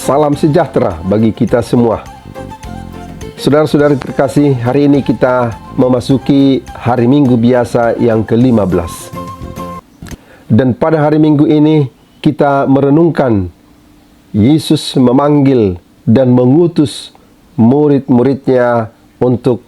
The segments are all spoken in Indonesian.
Salam sejahtera bagi kita semua. Saudara-saudari terkasih, hari ini kita memasuki hari Minggu biasa yang ke-15. Dan pada hari Minggu ini kita merenungkan Yesus memanggil dan mengutus murid-muridnya untuk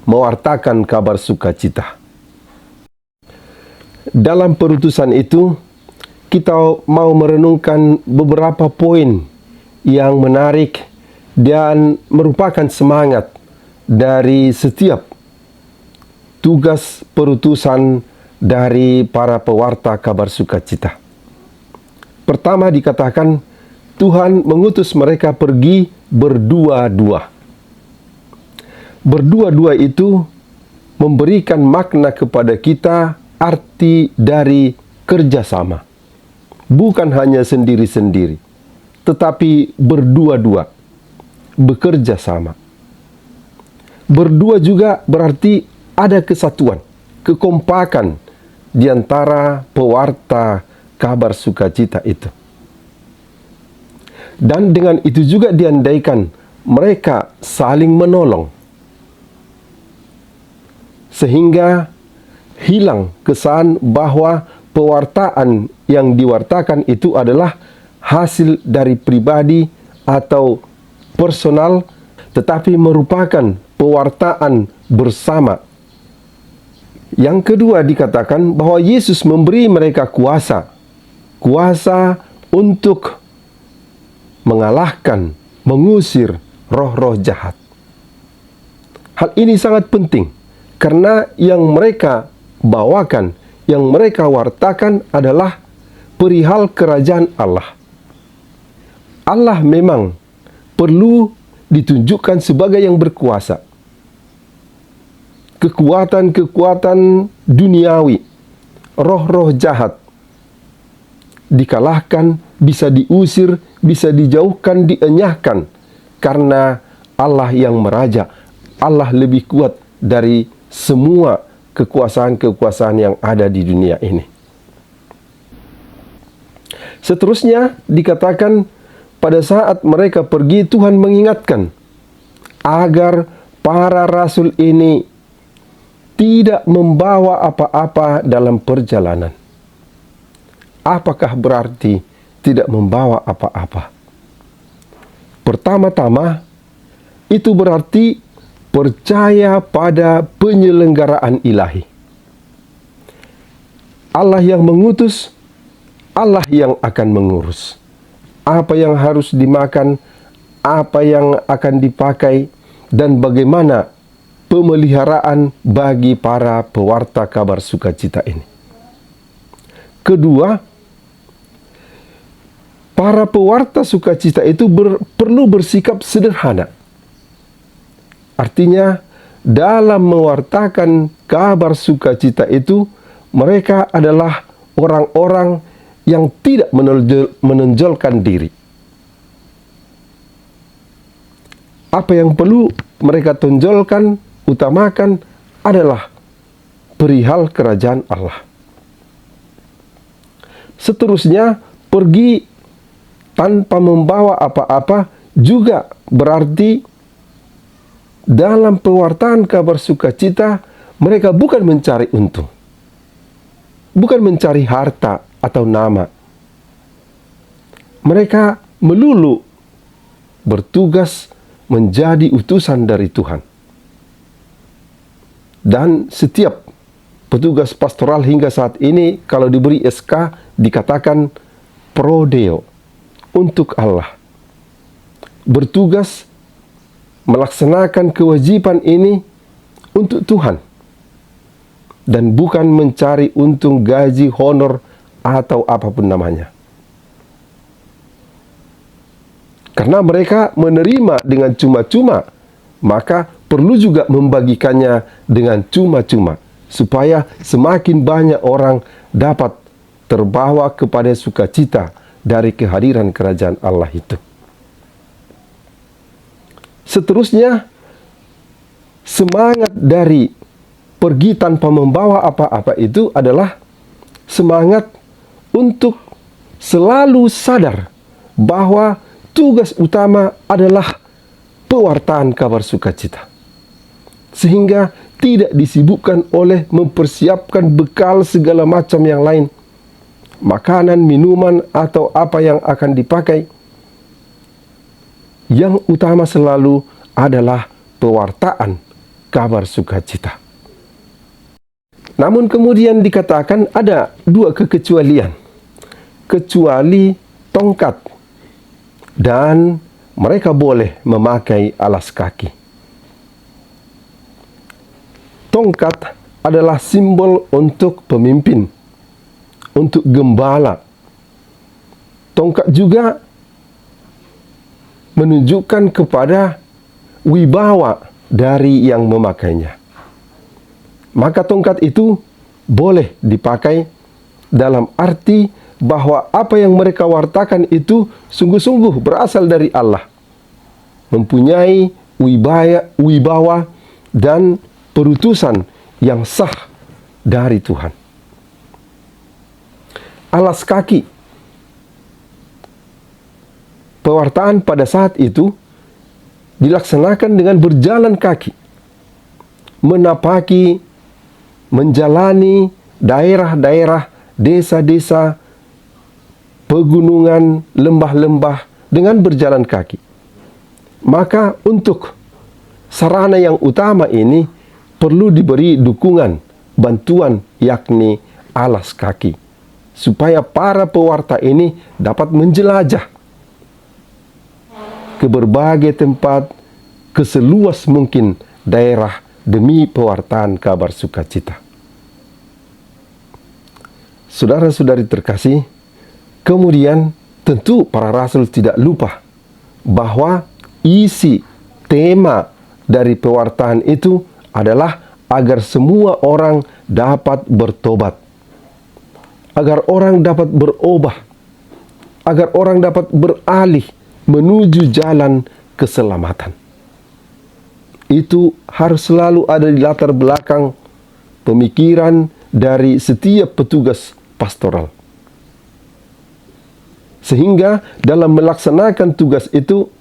mewartakan kabar sukacita. Dalam perutusan itu, kita mau merenungkan beberapa poin yang menarik dan merupakan semangat dari setiap tugas perutusan dari para pewarta kabar sukacita. Pertama dikatakan, Tuhan mengutus mereka pergi berdua-dua. Berdua-dua itu memberikan makna kepada kita arti dari kerjasama. Bukan hanya sendiri-sendiri, tetapi berdua-dua, bekerja sama. Berdua juga berarti ada kesatuan, kekompakan di antara pewarta kabar sukacita itu. Dan dengan itu juga diandaikan mereka saling menolong, sehingga hilang kesan bahwa pewartaan yang diwartakan itu adalah hasil dari pribadi atau personal, tetapi merupakan pewartaan bersama. Yang kedua dikatakan bahwa Yesus memberi mereka kuasa untuk mengalahkan, mengusir roh-roh jahat. Hal ini sangat penting karena yang mereka bawakan, yang mereka wartakan adalah perihal kerajaan Allah. Allah memang perlu ditunjukkan sebagai yang berkuasa. Kekuatan-kekuatan duniawi, roh-roh jahat dikalahkan, bisa diusir, bisa dijauhkan, dienyahkan, karena Allah yang meraja. Allah lebih kuat dari semua kekuasaan-kekuasaan yang ada di dunia ini. Seterusnya dikatakan pada saat mereka pergi, Tuhan mengingatkan agar para rasul ini tidak membawa apa-apa dalam perjalanan. Apakah berarti tidak membawa apa-apa? Pertama-tama, itu berarti percaya pada penyelenggaraan ilahi. Allah yang mengutus, Allah yang akan mengurus. Apa yang harus dimakan, apa yang akan dipakai, dan bagaimana pemeliharaan bagi para pewarta kabar sukacita ini. Kedua, para pewarta sukacita itu perlu bersikap sederhana. Artinya, dalam mewartakan kabar sukacita itu, mereka adalah orang-orang yang tidak menonjolkan diri. Apa yang perlu mereka tonjolkan, utamakan adalah perihal kerajaan Allah. Seterusnya, pergi tanpa membawa apa-apa juga berarti dalam pewartaan kabar sukacita mereka bukan mencari untung, bukan mencari harta atau nama. Mereka melulu bertugas menjadi utusan dari Tuhan. Dan setiap petugas pastoral hingga saat ini kalau diberi SK dikatakan pro deo, untuk Allah. Bertugas melaksanakan kewajiban ini untuk Tuhan. Dan bukan mencari untung, gaji, honor, atau apapun namanya. Karena mereka menerima dengan cuma-cuma, maka perlu juga membagikannya dengan cuma-cuma, supaya semakin banyak orang dapat terbawa kepada sukacita dari kehadiran kerajaan Allah itu. Seterusnya, semangat dari pergi tanpa membawa apa-apa itu adalah semangat untuk selalu sadar bahwa tugas utama adalah pewartaan kabar sukacita. Sehingga tidak disibukkan oleh mempersiapkan bekal segala macam yang lain. Makanan, minuman, atau apa yang akan dipakai. Yang utama selalu adalah pewartaan kabar sukacita. Namun kemudian dikatakan ada dua kekecualian. Kecuali tongkat, dan mereka boleh memakai alas kaki. Tongkat adalah simbol untuk pemimpin, untuk gembala. Tongkat juga menunjukkan kepada wibawa dari yang memakainya. Maka tongkat itu boleh dipakai dalam arti bahwa apa yang mereka wartakan itu sungguh-sungguh berasal dari Allah. Mempunyai wibawa dan perutusan yang sah dari Tuhan. Alas kaki. Pewartaan pada saat itu dilaksanakan dengan berjalan kaki, menapaki, menjalani daerah-daerah, desa-desa, pegunungan, lembah-lembah dengan berjalan kaki. Maka untuk sarana yang utama ini perlu diberi dukungan, bantuan, yakni alas kaki, supaya para pewarta ini dapat menjelajah ke berbagai tempat, ke seluas mungkin daerah demi pewartaan kabar sukacita. Saudara-saudari terkasih, kemudian tentu para rasul tidak lupa bahwa isi tema dari pewartaan itu adalah agar semua orang dapat bertobat, agar orang dapat berubah, agar orang dapat beralih menuju jalan keselamatan. Itu harus selalu ada di latar belakang pemikiran dari setiap petugas pastoral. Sehingga dalam melaksanakan tugas itu,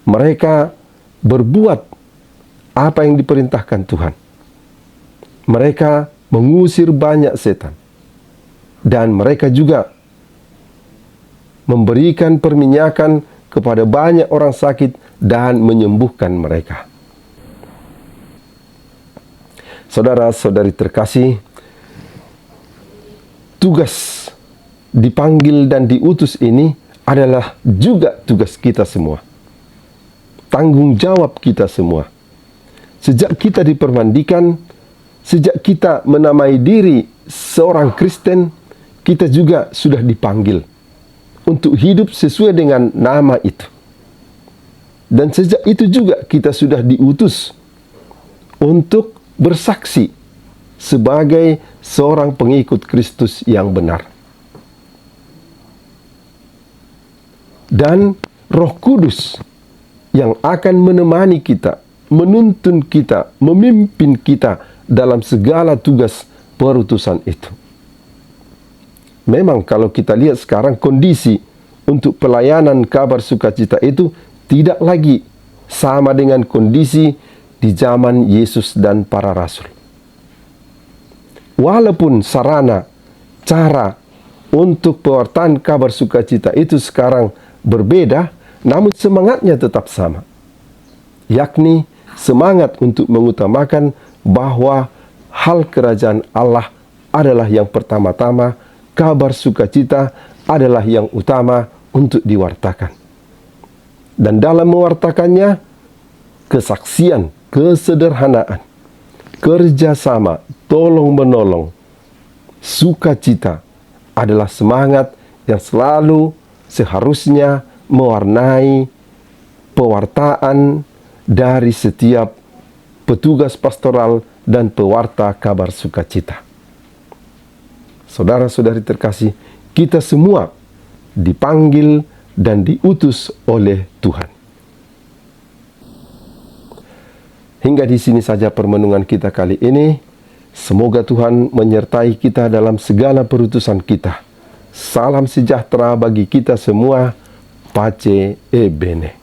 mereka berbuat apa yang diperintahkan Tuhan. Mereka mengusir banyak setan. Dan mereka juga memberikan perminyakan kepada banyak orang sakit dan menyembuhkan mereka. Saudara-saudari terkasih, tugas dipanggil dan diutus ini adalah juga tugas kita semua. Tanggung jawab kita semua. Sejak kita dipermandikan, sejak kita menamai diri seorang Kristen, kita juga sudah dipanggil untuk hidup sesuai dengan nama itu. Dan sejak itu juga kita sudah diutus untuk bersaksi sebagai seorang pengikut Kristus yang benar. Dan Roh Kudus yang akan menemani kita, menuntun kita, memimpin kita dalam segala tugas perutusan itu. Memang kalau kita lihat sekarang kondisi untuk pelayanan kabar sukacita itu tidak lagi sama dengan kondisi di zaman Yesus dan para rasul. Walaupun sarana, cara untuk pewartaan kabar sukacita itu sekarang berbeda, namun semangatnya tetap sama. Yakni semangat untuk mengutamakan bahwa hal kerajaan Allah adalah yang pertama-tama, kabar sukacita adalah yang utama untuk diwartakan. Dan dalam mewartakannya, kesaksian, kesederhanaan, kerjasama, tolong-menolong, sukacita adalah semangat yang selalu seharusnya mewarnai pewartaan dari setiap petugas pastoral dan pewarta kabar sukacita. Saudara-saudari terkasih, kita semua dipanggil dan diutus oleh Tuhan. Hingga di sini saja permenungan kita kali ini. Semoga Tuhan menyertai kita dalam segala perutusan kita. Salam sejahtera bagi kita semua. Pace e bene.